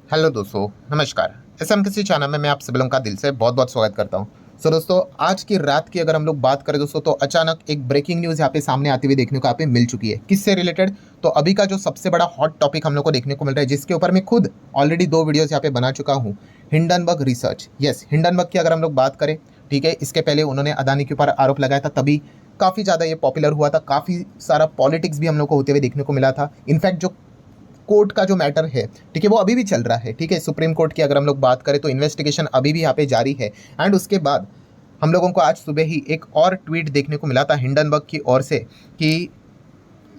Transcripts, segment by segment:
Hello दोस्तों, नमस्कार। SMKC channel में मैं आप सभी लोगों का दिल से बहुत बहुत स्वागत करता हूं। दोस्तों, आज की रात की अगर हम लोग बात करें दोस्तों, तो अचानक एक ब्रेकिंग न्यूज़ यहाँ पे सामने आती हुई देखने को यहाँ पे मिल चुकी है। किससे रिलेटेड? तो अभी का जो सबसे बड़ा हॉट टॉपिक हम लोग को देखने को मिल रहा है, जिसके ऊपर मैं खुद ऑलरेडी 2 वीडियोज़ यहाँ पे बना चुका हूँ। Hindenburg research. यस, हिंडनबर्ग की अगर हम लोग बात करें, ठीक है, इसके पहले उन्होंने अदानी के ऊपर आरोप लगाया था, तभी काफ़ी ज़्यादा ये पॉपुलर हुआ था। काफ़ी सारा पॉलिटिक्स भी हम लोग को होते हुए देखने को मिला था। इनफैक्ट जो कोर्ट का जो मैटर है, ठीक है, वो अभी भी चल रहा है। ठीक है, सुप्रीम कोर्ट की अगर हम लोग बात करें तो इन्वेस्टिगेशन अभी भी यहाँ पे जारी है। एंड उसके बाद हम लोगों को आज सुबह ही एक और ट्वीट देखने को मिला था हिंडनबर्ग की ओर से कि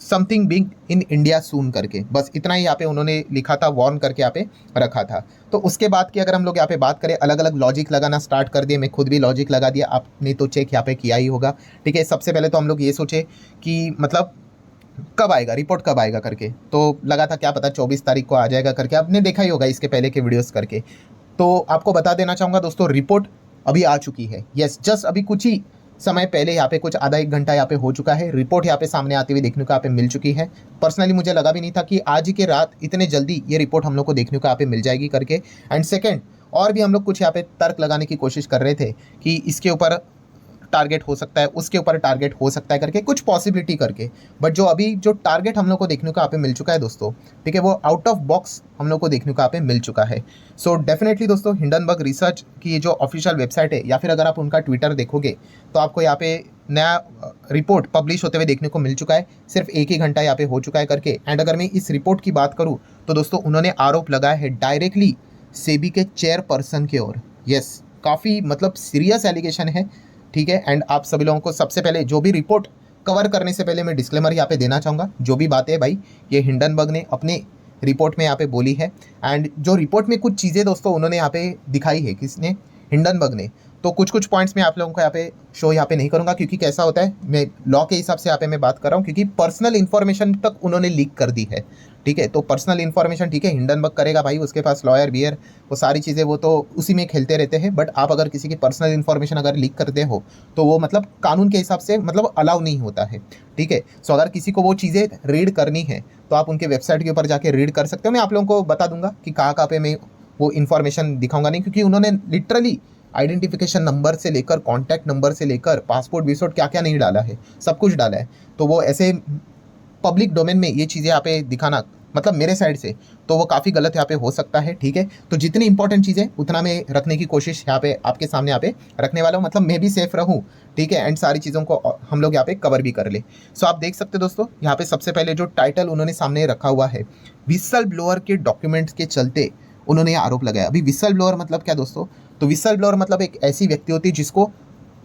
समथिंग बिग इन इंडिया सून करके, बस इतना ही यहाँ पे उन्होंने लिखा था, वार्न करके यहाँ पे रखा था। तो उसके बाद की अगर हम लोग यहाँ पे बात करें, अलग अलग लॉजिक लगाना स्टार्ट कर दिए। मैं खुद भी लॉजिक लगा दिया, आपने तो चेक यहाँ पे किया ही होगा। ठीक है, सबसे पहले तो हम लोग ये सोचे कि मतलब कब आएगा रिपोर्ट, कब आएगा करके, तो लगा था क्या पता 24 तारीख को आ जाएगा करके। आपने देखा ही होगा इसके पहले के वीडियोस करके। तो आपको बता देना चाहूँगा दोस्तों, रिपोर्ट अभी आ चुकी है। यस, जस्ट अभी कुछ ही समय पहले यहाँ पे कुछ आधा एक घंटा यहाँ पे हो चुका है। रिपोर्ट यहाँ पे सामने आती हुई देखने को यहाँ पे मिल चुकी है। पर्सनली मुझे लगा भी नहीं था कि आज ही के रात इतने जल्दी ये रिपोर्ट हम लोग को देखने को यहाँ पे मिल जाएगी करके। एंड सेकेंड, और भी हम लोग कुछ यहाँ पे तर्क लगाने की कोशिश कर रहे थे कि इसके ऊपर टारगेट हो सकता है, उसके ऊपर टारगेट हो सकता है करके, कुछ पॉसिबिलिटी करके। बट जो अभी जो टारगेट हम लोग को देखने को यहाँ पे मिल चुका है दोस्तों, ठीक है, वो आउट ऑफ बॉक्स हम लोग को देखने को यहाँ पे मिल चुका है। सो डेफिनेटली दोस्तों, हिंडनबर्ग रिसर्च की जो ऑफिशियल वेबसाइट है, या फिर अगर आप उनका ट्विटर देखोगे तो आपको यहाँ पे नया रिपोर्ट पब्लिश होते हुए देखने को मिल चुका है। सिर्फ एक ही घंटा यहाँ पे हो चुका है करके। एंड अगर मैं इस रिपोर्ट की बात करूँ तो दोस्तों, उन्होंने आरोप लगाया है डायरेक्टली सेबी के चेयरपर्सन की ओर। यस, काफ़ी मतलब सीरियस एलिगेशन है। ठीक है, एंड आप सभी लोगों को सबसे पहले जो भी रिपोर्ट कवर करने से पहले मैं डिस्क्लेमर यहाँ पे देना चाहूँगा। जो भी बातें भाई ये हिंडनबर्ग ने अपने रिपोर्ट में यहाँ पे बोली है। एंड जो रिपोर्ट में कुछ चीज़ें दोस्तों उन्होंने यहाँ पे दिखाई है, किसने? हिंडनबर्ग ने। तो कुछ कुछ पॉइंट्स मैं आप लोगों को यहाँ पे शो यहाँ पे नहीं करूँगा, क्योंकि कैसा होता है, मैं लॉ के हिसाब से यहाँ पे मैं बात कर रहा हूँ, क्योंकि पर्सनल इन्फॉर्मेशन तक उन्होंने लीक कर दी है। ठीक है, तो पर्सनल इन्फॉर्मेशन, ठीक है, हिंडनबर्ग करेगा भाई, उसके पास लॉयर बियर वो सारी चीज़ें, वो तो उसी में खेलते रहते हैं। बट आप अगर किसी की पर्सनल इन्फॉर्मेशन अगर लीक करते हो तो वो मतलब कानून के हिसाब से मतलब अलाउ नहीं होता है। ठीक है, सो अगर किसी को वो चीज़ें रीड करनी है तो आप उनके वेबसाइट के ऊपर जाके रीड कर सकते हो। मैं आप लोगों को बता दूंगा कि कहाँ पे मैं वो इन्फॉर्मेशन दिखाऊंगा नहीं, क्योंकि उन्होंने लिटरली आइडेंटिफिकेशन नंबर से लेकर कॉन्टैक्ट नंबर से लेकर पासपोर्ट विसपोर्ट क्या क्या नहीं डाला है, सब कुछ डाला है। तो वो ऐसे पब्लिक डोमेन में ये चीज़ें यहाँ पे दिखाना, मतलब मेरे साइड से तो वो काफ़ी गलत यहाँ पे हो सकता है। ठीक है, तो जितनी इंपॉर्टेंट चीज़ें उतना मैं रखने की कोशिश यहाँ पे आपके सामने यहाँ पे रखने वाला हूँ, मतलब मैं भी सेफ रहूँ। ठीक है, एंड सारी चीज़ों को हम लोग यहाँ पे कवर भी कर ले। सो आप देख सकते दोस्तों, यहाँ पे सबसे पहले जो टाइटल उन्होंने सामने रखा हुआ है, विसल ब्लोअर के डॉक्यूमेंट्स के चलते उन्होंने आरोप लगाया। अभी विसल ब्लोअर मतलब क्या दोस्तों? तो विसल ब्लोअर मतलब एक ऐसी व्यक्ति होती है जिसको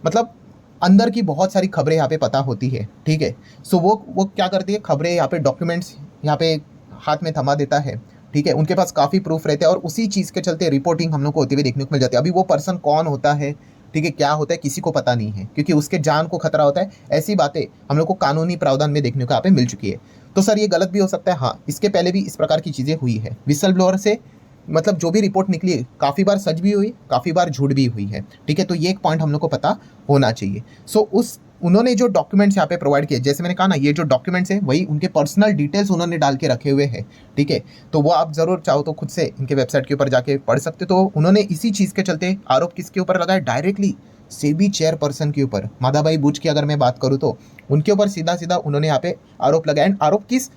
मतलब अंदर की बहुत सारी खबरें यहाँ पे पता होती है। ठीक है, सो वो क्या करती है, खबरें यहाँ पे डॉक्यूमेंट्स यहाँ पे हाथ में थमा देता है। ठीक है, उनके पास काफ़ी प्रूफ रहते हैं और उसी चीज़ के चलते रिपोर्टिंग हम लोग को होती हुई देखने को मिल जाती है। अभी वो पर्सन कौन होता है, ठीक है, क्या होता है, किसी को पता नहीं है, क्योंकि उसके जान को खतरा होता है। ऐसी बातें हम लोग को कानूनी प्रावधान में देखने को यहाँ पे मिल चुकी है। तो सर ये गलत भी हो सकता है, हाँ, इसके पहले भी इस प्रकार की चीज़ें हुई है। विसल ब्लोअर से मतलब जो भी रिपोर्ट निकली है, काफ़ी बार सच भी हुई, काफ़ी बार झूठ भी हुई है। ठीक है, तो ये एक पॉइंट हम लोग को पता होना चाहिए। सो उस उन्होंने जो डॉक्यूमेंट्स यहाँ पे प्रोवाइड किए, जैसे मैंने कहा ना, ये जो डॉक्यूमेंट्स हैं वही उनके पर्सनल डिटेल्स उन्होंने डाल के रखे हुए हैं। ठीक है, तो वो आप ज़रूर चाहो तो खुद से इनके वेबसाइट के ऊपर जाके पढ़ सकते। तो उन्होंने इसी चीज़ के चलते आरोप किसके ऊपर लगाया? डायरेक्टली सेबी चेयरपर्सन के ऊपर, माधवभाई बुच की अगर मैं बात करूँ तो उनके ऊपर सीधा सीधा उन्होंने यहाँ पे आरोप लगाया। एंड आरोप किस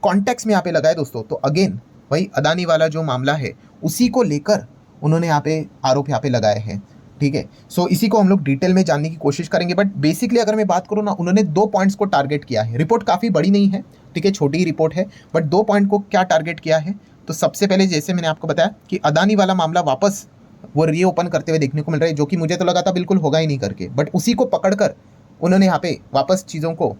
कॉन्टेक्स्ट में यहाँ पे लगाए दोस्तों? तो अगेन वही अदानी वाला जो मामला है उसी को लेकर उन्होंने यहाँ पे आरोप यहाँ पे लगाए हैं। ठीक है, सो इसी को हम लोग डिटेल में जानने की कोशिश करेंगे। बट बेसिकली अगर मैं बात करूँ ना, उन्होंने 2 पॉइंट्स को टारगेट किया है। रिपोर्ट काफ़ी बड़ी नहीं है, ठीक है, छोटी ही रिपोर्ट है, बट 2 पॉइंट को क्या टारगेट किया है? तो सबसे पहले जैसे मैंने आपको बताया कि अदानी वाला मामला वापस वो रीओपन करते हुए देखने को मिल रहा है, जो कि मुझे तो लगा था बिल्कुल होगा ही नहीं करके, बट उसी को पकड़कर उन्होंने यहाँ पे वापस चीज़ों को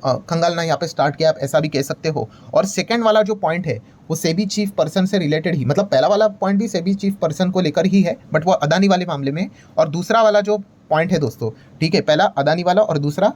खंगालना यहाँ पे स्टार्ट किया, आप ऐसा भी कह सकते हो। और सेकंड वाला जो पॉइंट है वो सेबी चीफ पर्सन से रिलेटेड ही, मतलब पहला वाला पॉइंट भी सेबी चीफ पर्सन को लेकर ही है, बट वो अदानी वाले मामले में। और दूसरा वाला जो पॉइंट है दोस्तों, ठीक है, पहला अदानी वाला और दूसरा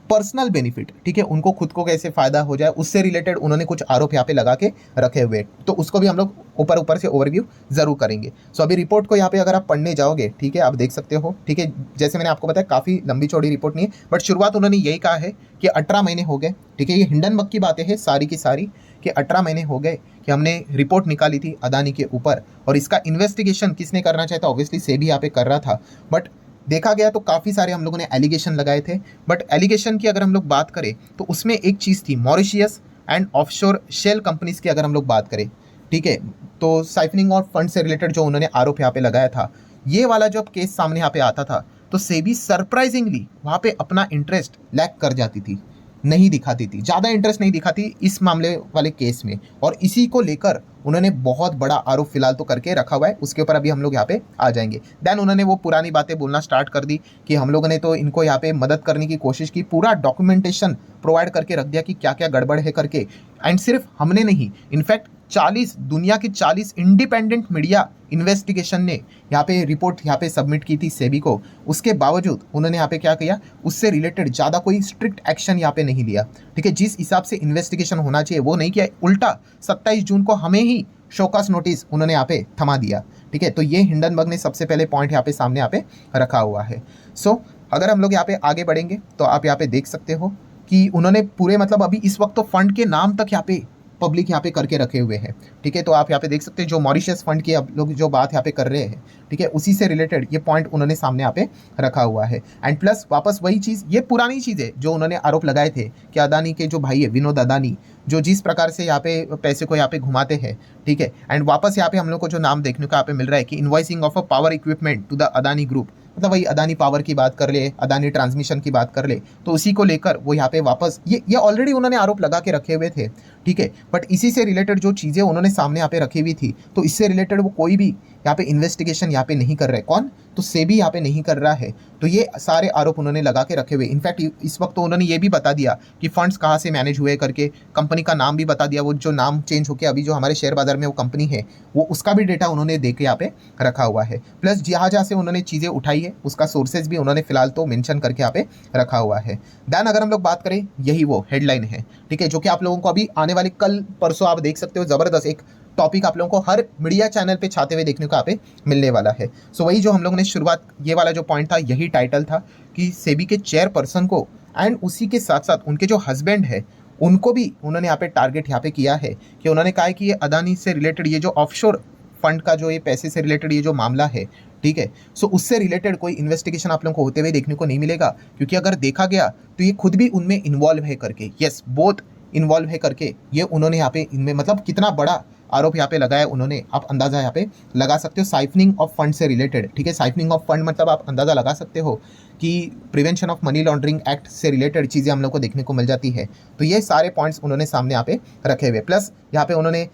पर्सनल बेनिफिट, ठीक है, उनको खुद को कैसे फायदा हो जाए उससे रिलेटेड उन्होंने कुछ आरोप यहाँ पे लगा के रखे हुए, तो उसको भी हम लोग ऊपर ऊपर से ओवरव्यू जरूर करेंगे। सो अभी रिपोर्ट को यहाँ पे अगर आप पढ़ने जाओगे, ठीक है, आप देख सकते हो, ठीक है, जैसे मैंने आपको बताया काफ़ी लंबी चौड़ी रिपोर्ट नहीं है, बट शुरुआत उन्होंने यही कहा है कि 18 महीने हो गए, ठीक है, ये हिंडनबर्ग की बातें हैं सारी की सारी, कि 18 महीने हो गए कि हमने रिपोर्ट निकाली थी अदानी के ऊपर, और इसका इन्वेस्टिगेशन किसने करना चाहता, ऑब्वियसली सेबी यहाँ पे कर रहा था, बट देखा गया तो काफ़ी सारे हम लोगों ने एलिगेशन लगाए थे। बट एलिगेशन की अगर हम लोग बात करें तो उसमें एक चीज़ थी Mauritius and offshore shell companies की अगर हम लोग बात करें, ठीक है, तो साइफनिंग और फंड से रिलेटेड जो उन्होंने आरोप यहाँ पे लगाया था, ये वाला जब केस सामने यहाँ पे आता था तो सेबी सरप्राइजिंगली वहाँ पे अपना इंटरेस्ट लैक कर जाती थी, नहीं दिखाती थी, ज़्यादा इंटरेस्ट नहीं दिखाती इस मामले वाले केस में, और इसी को लेकर उन्होंने बहुत बड़ा आरोप फिलहाल तो करके रखा हुआ है, उसके ऊपर अभी हम लोग यहाँ पे आ जाएंगे। देन उन्होंने वो पुरानी बातें बोलना स्टार्ट कर दी कि हम लोगों ने तो इनको यहाँ पे मदद करने की कोशिश की, पूरा डॉक्यूमेंटेशन प्रोवाइड करके रख दिया कि क्या क्या गड़बड़ है करके, एंड सिर्फ हमने नहीं, इनफैक्ट 40 दुनिया की 40 इंडिपेंडेंट मीडिया इन्वेस्टिगेशन ने यहाँ पे रिपोर्ट यहाँ पे सबमिट की थी सेबी को, उसके बावजूद उन्होंने यहाँ पे क्या किया, उससे रिलेटेड ज़्यादा कोई स्ट्रिक्ट एक्शन यहाँ पे नहीं लिया, ठीक है, जिस हिसाब से इन्वेस्टिगेशन होना चाहिए वो नहीं किया, उल्टा 27 जून को हमें ही शोकॉस नोटिस उन्होंने यहाँ पे थमा दिया, ठीक है, तो ये हिंडनबर्ग ने सबसे पहले पॉइंट यहाँ पे सामने यहाँ पे रखा हुआ है। सो अगर हम लोग यहाँ पे आगे बढ़ेंगे तो आप यहाँ पे देख सकते हो कि उन्होंने पूरे मतलब अभी इस वक्त तो फंड के नाम तक यहाँ पे पब्लिक यहाँ पे करके रखे हुए हैं, ठीक है, तो आप यहाँ पे देख सकते हैं जो मॉरिशस फंड की आप लोग जो बात यहाँ पे कर रहे हैं, ठीक है, उसी से रिलेटेड ये पॉइंट उन्होंने सामने यहाँ पे रखा हुआ है। एंड प्लस वापस वही चीज़, ये पुरानी चीज़ है जो उन्होंने आरोप लगाए थे कि अदानी के जो भाई है विनोद अदानी, जो जिस प्रकार से यहाँ पे पैसे को यहाँ पे घुमाते हैं, ठीक है, एंड वापस यहाँ पे हम लोग को जो नाम देखने को यहाँ पे मिल रहा है कि invoicing of a power equipment to the Adani group, मतलब वही अदानी पावर की बात कर ले, अदानी ट्रांसमिशन की बात कर ले, तो उसी को लेकर वो यहाँ पे वापस ये ऑलरेडी उन्होंने आरोप लगा के रखे हुए थे, ठीक है, बट इसी से रिलेटेड जो चीज़ें उन्होंने सामने यहाँ पे रखी हुई थी, तो इससे रिलेटेड वो कोई भी यहाँ पे इन्वेस्टिगेशन यहाँ पे नहीं कर रहे, कौन, तो सेबी यहाँ पे नहीं कर रहा है, तो ये सारे आरोप उन्होंने लगा के रखे हुए। इनफैक्ट इस वक्त तो उन्होंने ये भी बता दिया कि फंड्स कहाँ से मैनेज हुए करके, कंपनी का नाम भी बता दिया, वो जो नाम चेंज होकर अभी जो हमारे शेयर बाजार में वो कंपनी है वो उसका भी डेटा उन्होंने दे के यहाँ पे रखा हुआ है, प्लस जहाँ जहाँ से उन्होंने चीज़ें उठाई है उसका सोर्सेज भी उन्होंने फिलहाल तो मेंशन करके यहाँ पे रखा हुआ है। देन अगर हम लोग बात करें, यही वो हेडलाइन है, ठीक है, जो कि आप लोगों को अभी आने वाले कल परसों आप देख सकते हो, ज़बरदस्त एक टॉपिक आप लोगों को हर मीडिया चैनल पे छाते हुए देखने को यहाँ पे मिलने वाला है। सो वही जो हम लोगों ने शुरुआत, ये वाला जो पॉइंट था यही टाइटल था कि सेबी के चेयरपर्सन को एंड उसी के साथ साथ उनके जो हस्बैंड है उनको भी उन्होंने यहाँ पे टारगेट यहाँ पे किया है, कि उन्होंने कहा है कि ये अदानी से रिलेटेड ये जो ऑफशोर फंड का जो ये पैसे से रिलेटेड ये जो मामला है, ठीक है, सो उससे रिलेटेड कोई इन्वेस्टिगेशन आप लोगों को होते हुए देखने को नहीं मिलेगा, क्योंकि अगर देखा गया तो ये खुद भी उनमें इन्वॉल्व है करके, यस बोथ इन्वॉल्व है करके ये उन्होंने यहाँ पे इनमें मतलब कितना बड़ा आरोप यहाँ पे लगाया उन्होंने, आप अंदाज़ा यहाँ पे लगा सकते हो, साइफनिंग ऑफ फंड से रिलेटेड, ठीक है, साइफनिंग ऑफ फंड मतलब आप अंदाज़ा लगा सकते हो कि prevention of money laundering act से रिलेटेड चीज़ें हम लोग को देखने को मिल जाती है। तो ये सारे पॉइंट्स उन्होंने सामने यहाँ पे रखे हुए, प्लस यहाँ पे उन्होंने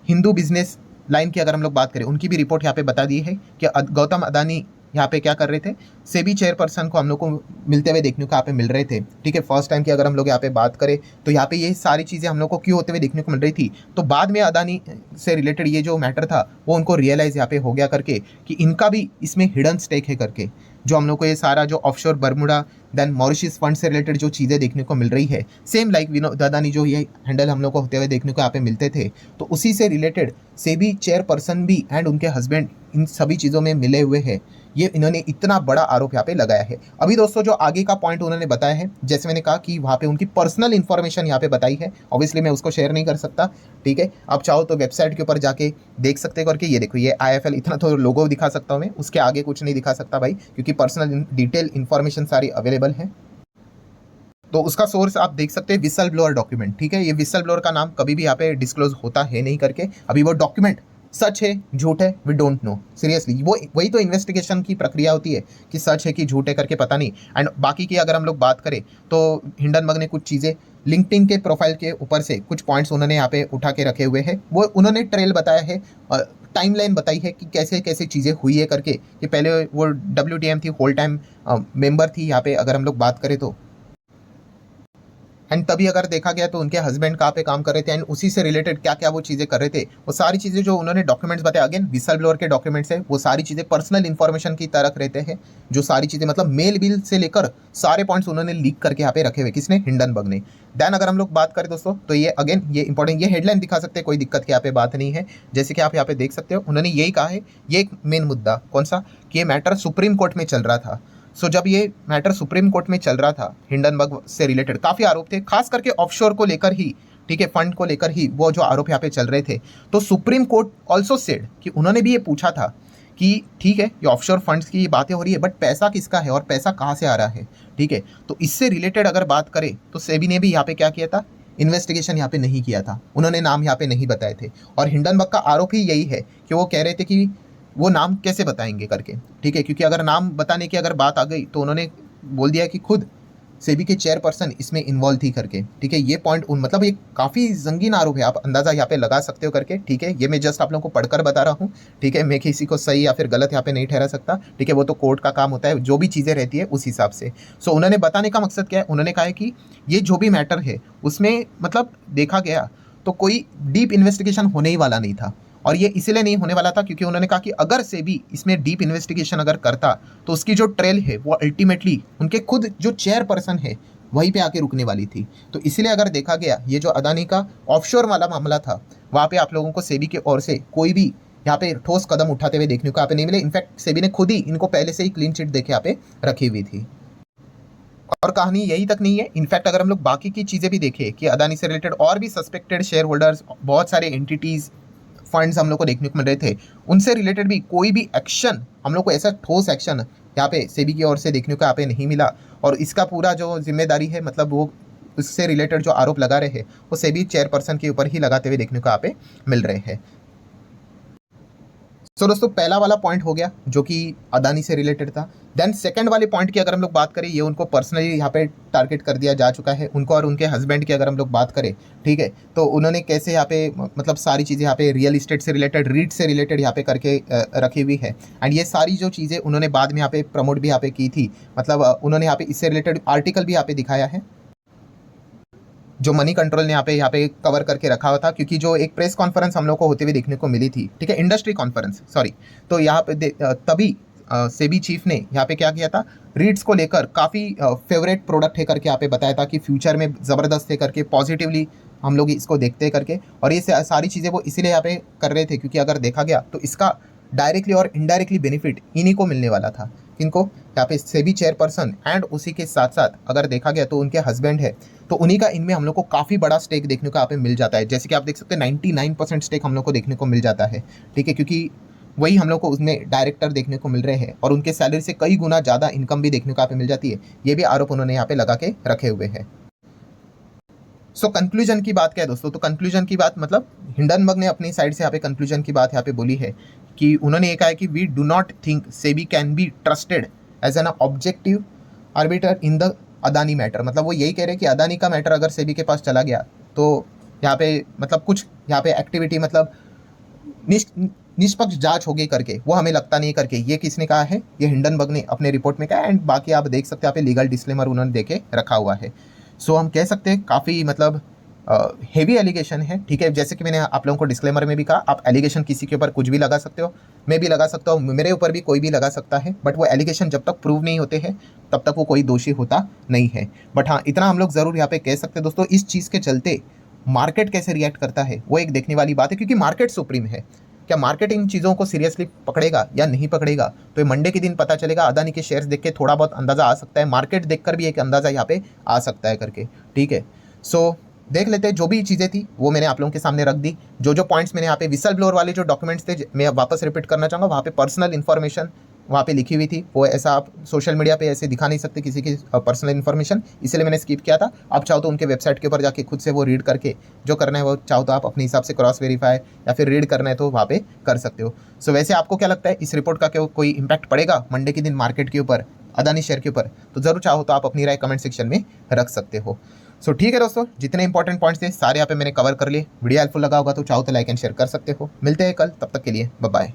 हिंदू बिजनेस लाइन की अगर हम लोग बात करें उनकी भी रिपोर्ट यहाँ पे बता दी है कि गौतम अदानी यहाँ पे क्या कर रहे थे, सेबी चेयरपर्सन को हम लोग को मिलते हुए देखने को यहाँ पे मिल रहे थे, ठीक है, फर्स्ट टाइम की अगर हम लोग यहाँ पे बात करें तो यहाँ पे ये सारी चीज़ें हम लोग को क्यों होते हुए देखने को मिल रही थी, तो बाद में अदानी से रिलेटेड ये जो मैटर था वो उनको रियलाइज़ यहाँ पे हो गया करके कि इनका भी इसमें हिडन स्टेक है करके, जो हम लोग को ये सारा जो offshore Bermuda then Mauritius fund से रिलेटेड जो चीज़ें देखने को मिल रही है, सेम लाइक विनोद अदानी जो ये हैंडल हम लोग को होते हुए देखने को यहाँ पे मिलते थे, तो उसी से रिलेटेड सेबी चेयरपर्सन भी एंड उनके हस्बैंड इन सभी चीज़ों में मिले हुए हैं, ये इन्होंने इतना बड़ा आरोप यहाँ पे लगाया है। अभी दोस्तों जो आगे का पॉइंट उन्होंने बताया है, जैसे मैंने कहा कि वहाँ पे उनकी पर्सनल इन्फॉर्मेशन यहाँ पे बताई है, ऑब्वियसली मैं उसको शेयर नहीं कर सकता, ठीक है, आप चाहो तो वेबसाइट के ऊपर जाके देख सकते करके, ये देखो ये IIFL, इतना तो लोगो दिखा सकता हूँ मैं, उसके आगे कुछ नहीं दिखा सकता भाई, क्योंकि पर्सनल डिटेल इन्फॉर्मेशन सारी अवेलेबल है। तो उसका सोर्स आप देख सकते हैं विसल ब्लोअर डॉक्यूमेंट, ठीक है, ये विसल ब्लोअर का नाम कभी भी यहाँ पे डिस्क्लोज होता है नहीं करके, अभी वो डॉक्यूमेंट सच है झूठ है वी डोंट नो, सीरियसली वो वही तो इन्वेस्टिगेशन की प्रक्रिया होती है कि सच है कि झूठ है करके पता नहीं। एंड बाकी की अगर हम लोग बात करें तो हिंडनबर्ग ने कुछ चीज़ें लिंक्डइन के प्रोफाइल के ऊपर से कुछ पॉइंट्स उन्होंने यहाँ पे उठा के रखे हुए हैं, वो उन्होंने ट्रेल बताया है, टाइमलाइन बताई है कि कैसे कैसे चीज़ें हुई है करके, कि पहले वो WTM थी, होल टाइम मेंबर थी यहाँ पे अगर हम लोग बात करें तो, एंड तभी अगर देखा गया तो उनके हस्बैंड कहाँ पे काम कर रहे थे एंड उसी से रिलेटेड क्या क्या वो चीज़ें कर रहे थे, वो सारी चीज़ें जो उन्होंने डॉक्यूमेंट्स बताया, अगेन विसल ब्लोअर के डॉक्यूमेंट्स है, वो सारी चीज़ें पर्सनल इन्फॉर्मेशन की तरह रहते हैं। जो सारी चीज़ें मतलब मेल बिल से लेकर सारे पॉइंट्स उन्होंने लीक करके यहाँ पे रखे हुए, किसने, हिंडनबर्ग ने। देन अगर हम लोग बात करें दोस्तों तो ये अगेन ये इंपॉर्टेंट, ये हेडलाइन दिखा सकते हैं, कोई दिक्कत की यहाँ पे बात नहीं है। जैसे कि आप यहाँ पे देख सकते हो उन्होंने यही कहा है, ये एक मेन मुद्दा कौन सा, कि ये मैटर सुप्रीम कोर्ट में चल रहा था। सो जब ये मैटर सुप्रीम कोर्ट में चल रहा था, हिंडनबर्ग से रिलेटेड काफ़ी आरोप थे, खास करके ऑफशोर को लेकर ही, ठीक है, फंड को लेकर ही वो जो आरोप यहाँ पे चल रहे थे। तो सुप्रीम कोर्ट ऑल्सो सेड कि उन्होंने भी ये पूछा था कि ठीक है ये ऑफशोर फंड्स की बातें हो रही है, बट पैसा किसका है और पैसा कहाँ से आ रहा है, ठीक है। तो इससे रिलेटेड अगर बात करें तो सेबी ने भी यहाँ पे क्या किया था, इन्वेस्टिगेशन यहाँ पे नहीं किया था, उन्होंने नाम यहाँ पे नहीं बताए थे। और हिंडनबर्ग का आरोप ही यही है कि वो कह रहे थे कि वो नाम कैसे बताएंगे करके, ठीक है, क्योंकि अगर नाम बताने की अगर बात आ गई तो उन्होंने बोल दिया कि खुद सेबी के चेयरपर्सन इसमें इन्वॉल्व थी करके, ठीक है। ये पॉइंट उन मतलब ये काफ़ी संगीन आरोप है, आप अंदाज़ा यहाँ पे लगा सकते हो करके, ठीक है। ये मैं जस्ट आप लोगों को पढ़कर बता रहा हूँ, ठीक है, मैं किसी को सही या फिर गलत यहाँ पे नहीं ठहरा सकता, ठीक है, वो तो कोर्ट का काम होता है, जो भी चीज़ें रहती है उस हिसाब से। सो उन्होंने बताने का मकसद क्या है, उन्होंने कहा है कि ये जो भी मैटर है उसमें मतलब देखा गया तो कोई डीप इन्वेस्टिगेशन होने ही वाला नहीं था। और ये इसलिए नहीं होने वाला था क्योंकि उन्होंने कहा कि अगर सेबी इसमें डीप इन्वेस्टिगेशन अगर करता तो उसकी जो ट्रेल है वो अल्टीमेटली उनके खुद जो चेयरपर्सन है वहीं पे आके रुकने वाली थी। तो इसलिए अगर देखा गया ये जो अदानी का ऑफशोर वाला मामला था, वहाँ पे आप लोगों को सेबी की ओर से कोई भी यहाँ पे ठोस कदम उठाते हुए देखने को यहाँ पे नहीं मिले। इनफैक्ट सेबी ने खुद ही इनको पहले से ही क्लीन चिट देके यहाँ पे रखी हुई थी। और कहानी यही तक नहीं है, इनफैक्ट अगर हम लोग बाकी की चीज़ें भी देखें कि अदानी से रिलेटेड और भी सस्पेक्टेड शेयर होल्डर्स, बहुत सारे एंटिटीज़, फंड्स हम लोग को देखने को मिल रहे थे, उनसे रिलेटेड भी कोई भी एक्शन हम लोग को ऐसा ठोस एक्शन यहाँ पे सेबी की ओर से देखने को यहाँ पे नहीं मिला। और इसका पूरा जो जिम्मेदारी है मतलब वो उससे रिलेटेड जो आरोप लगा रहे हैं वो सेबी चेयरपर्सन के ऊपर ही लगाते हुए देखने को यहाँ पे मिल रहे हैं। सो दोस्तों पहला वाला पॉइंट हो गया जो कि अदानी से रिलेटेड था। देन सेकंड वाले पॉइंट की अगर हम लोग बात करें, ये उनको पर्सनली यहाँ पे टारगेट कर दिया जा चुका है, उनको और उनके हस्बैंड की अगर हम लोग बात करें, ठीक है, तो उन्होंने कैसे यहाँ पे मतलब सारी चीज़ें यहाँ पे रियल इस्टेट से रिलेटेड, रीट से रिलेटेड यहाँ पे करके रखी हुई है। एंड ये सारी जो चीज़ें उन्होंने बाद में यहाँ पे प्रमोट भी यहाँ पे की थी, मतलब उन्होंने यहाँ पे इससे रिलेटेड आर्टिकल भी यहाँ पे दिखाया है जो मनी कंट्रोल ने यहाँ पे कवर करके रखा हुआ था। क्योंकि जो एक प्रेस कॉन्फ्रेंस हम लोग को होते हुए देखने को मिली थी, ठीक है, इंडस्ट्री कॉन्फ्रेंस सॉरी, तो यहाँ पे तभी सेबी चीफ ने यहाँ पे क्या किया था, रीट्स को लेकर काफ़ी फेवरेट प्रोडक्ट है करके यहाँ पे बताया था कि फ्यूचर में ज़बरदस्त है करके, पॉजिटिवली हम लोग इसको देखते हैं करके। और ये सारी चीज़ें वो इसीलिए यहाँ पे कर रहे थे क्योंकि अगर देखा गया तो इसका डायरेक्टली और इनडायरेक्टली बेनिफिट इन्हीं को मिलने वाला था। किनको, यहाँ पे सेबी चेयरपर्सन एंड उसी के साथ साथ अगर देखा गया तो उनके हस्बैंड है, तो उन्हीं का इनमें हम लोग को काफ़ी बड़ा स्टेक देखने को यहाँ पे मिल जाता है। जैसे कि आप देख सकते हैं 99% स्टेक हम लोग को देखने को मिल जाता है, ठीक है, क्योंकि वही हम लोग को उसमें डायरेक्टर देखने को मिल रहे हैं और उनके सैलरी से कई गुना ज़्यादा इनकम भी देखने को यहाँ पे मिल जाती है। ये भी आरोप उन्होंने यहाँ पे लगा के रखे हुए हैं। सो कंक्लूजन की बात क्या है दोस्तों, तो कंक्लूजन की बात मतलब हिंडनबर्ग ने अपनी साइड से यहाँ पे कंक्लूजन की बात यहाँ पे बोली है कि उन्होंने ये कहा है कि we do not think SEBI can be trusted as an objective arbiter in the Adani matter. मतलब वो यही कह रहे हैं कि अदानी का मैटर अगर सेबी के पास चला गया तो यहाँ पे मतलब कुछ यहाँ पे एक्टिविटी मतलब निष्पक्ष जांच होगी करके वो हमें लगता नहीं करके। ये किसने कहा है, ये हिंडनबर्ग ने अपने रिपोर्ट में कहा। एंड बाकी आप देख सकते हैं यहाँ पे लीगल डिस्क्लेमर उन्होंने देके रखा हुआ है। सो हम कह सकते हैं काफ़ी मतलब हेवी एलिगेशन है, ठीक है। जैसे कि मैंने आप लोगों को डिस्क्लेमर में भी कहा, आप एलिगेशन किसी के ऊपर कुछ भी लगा सकते हो, मैं भी लगा सकता हूँ, मेरे ऊपर भी कोई भी लगा सकता है, बट वो एलिगेशन जब तक प्रूव नहीं होते हैं तब तक वो कोई दोषी होता नहीं है। बट हाँ, इतना हम लोग ज़रूर यहाँ पे कह सकते हैं दोस्तों, इस चीज़ के चलते मार्केट कैसे रिएक्ट करता है वो एक देखने वाली बात है, क्योंकि मार्केट सुप्रीम है। क्या मार्केट इन चीज़ों को सीरियसली पकड़ेगा या नहीं पकड़ेगा, तो ये मंडे के दिन पता चलेगा। अदानी के शेयर्स देख के थोड़ा बहुत अंदाज़ा आ सकता है, मार्केट देखकर भी एक अंदाज़ा यहाँ पे आ सकता है करके, ठीक है। सो देख लेते हैं, जो भी चीज़ें थी वो मैंने आप लोगों के सामने रख दी। जो पॉइंट्स मैंने यहाँ पे विसल ब्लोअर वाले जो डॉक्यूमेंट्स थे, मैं वापस रिपीट करना चाहूँगा, वहाँ पे पर्सनल इन्फॉर्मेशन वहाँ पे लिखी हुई थी, वो ऐसा आप सोशल मीडिया पे ऐसे दिखा नहीं सकते किसी की पर्सनल इन्फॉर्मेशन, इसलिए मैंने स्किप किया था। आप चाहो तो उनके वेबसाइट के ऊपर जाके खुद से वो रीड करके जो करना है वो चाहो तो आप अपने हिसाब से क्रॉस वेरीफाई या फिर रीड करना है तो वहाँ पे कर सकते हो। सो वैसे आपको क्या लगता है, इस रिपोर्ट का क्या कोई इंपैक्ट पड़ेगा मंडे के दिन मार्केट के ऊपर, अदानी शेयर के ऊपर? तो ज़रूर चाहो तो आप अपनी राय कमेंट सेक्शन में रख सकते हो। सो ठीक है दोस्तों, जितने इंपॉर्टेंट पॉइंट्स थे सारे यहाँ पे मैंने कवर कर लिए। वीडियो हेल्पफुल लगा होगा तो चाहो तो लाइक एंड शेयर कर सकते हो। मिलते हैं कल, तब तक के लिए बाय बाय।